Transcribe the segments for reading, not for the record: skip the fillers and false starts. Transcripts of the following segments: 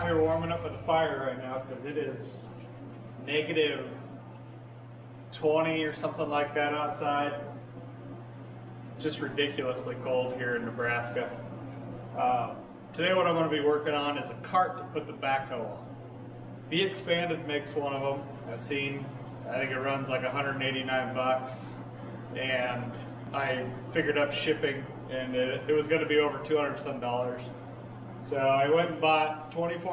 here warming up at the fire right now because it is negative 20 or something like that outside. Just ridiculously cold here in Nebraska. Today what I'm going to be working on is a cart to put the backhoe on. Be Expanded makes one of them. I've seen, I think it runs like 189 bucks, and I figured up shipping, and it was going to be over $200 some. So I went and bought $24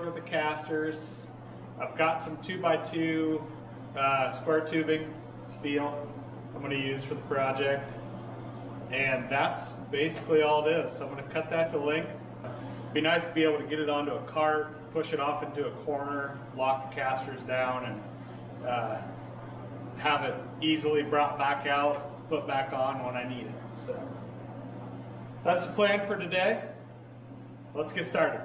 worth of casters. I've got some 2x2 square tubing steel I'm going to use for the project, and that's basically all it is. So I'm going to cut that to length. It'd be nice to be able to get it onto a cart, push it off into a corner, lock the casters down, and have it easily brought back out, put back on when I need it. So that's the plan for today. Let's get started.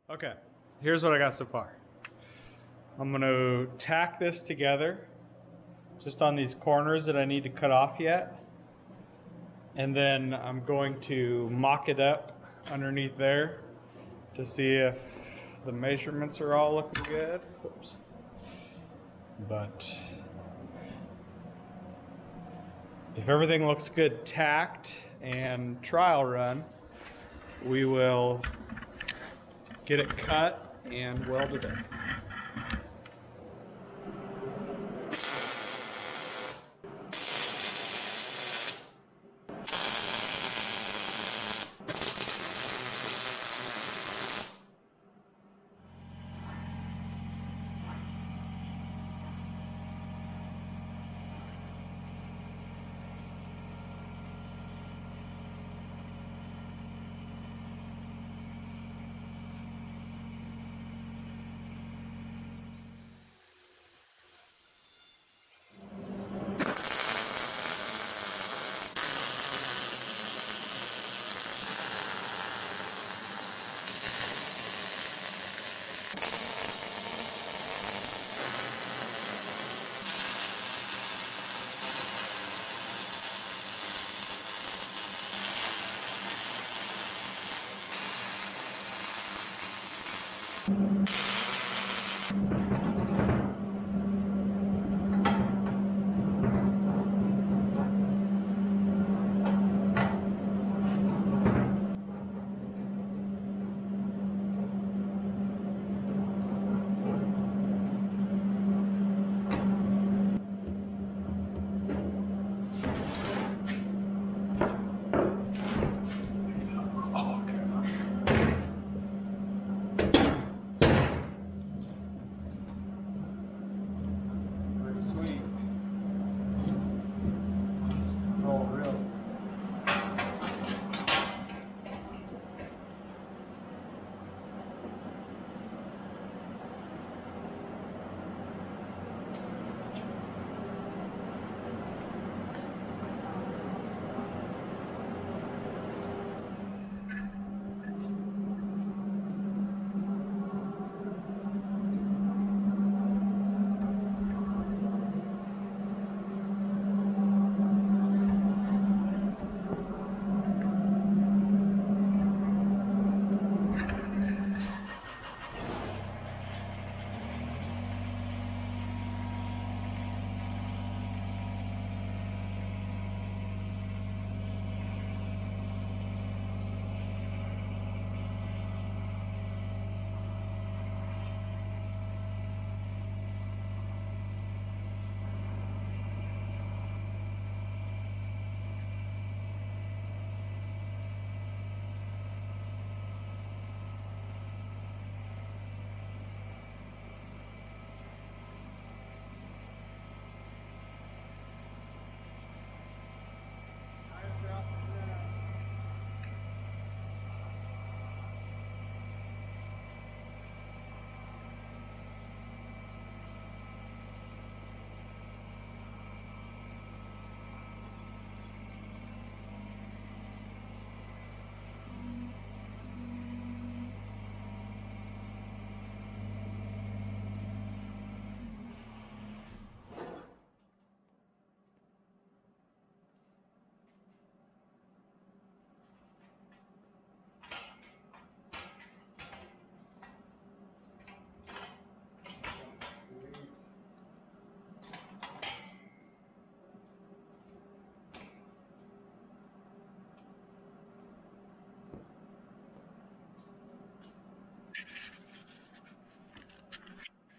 Okay, here's what I got so far. I'm going to tack this together just on these corners that I need to cut off yet. And then I'm going to mock it up underneath there to see if the measurements are all looking good. Oops. But if everything looks good tacked and trial run, we will get it cut and welded in.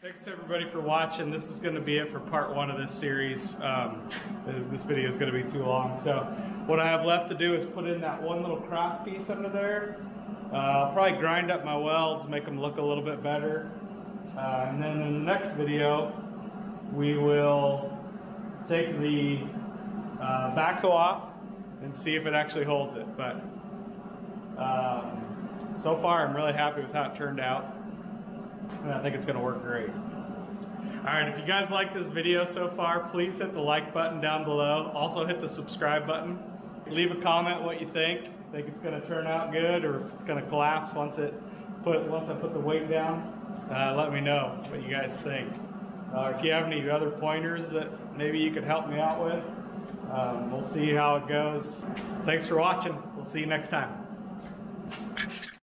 Thanks to everybody for watching. This is going to be it for part 1 of this series. This video is going to be too long. So what I have left to do is put in that one little cross piece under there. I'll probably grind up my welds, make them look a little bit better. And then in the next video, we will take the backhoe off and see if it actually holds it. But so far, I'm really happy with how it turned out. And I think it's going to work great. Alright, if you guys like this video so far, please hit the like button down below. Also hit the subscribe button. Leave a comment what you think. Think it's going to turn out good or if it's going to collapse once I put the weight down. Let me know what you guys think. If you have any other pointers that maybe you could help me out with, we'll see how it goes. Thanks for watching. We'll see you next time.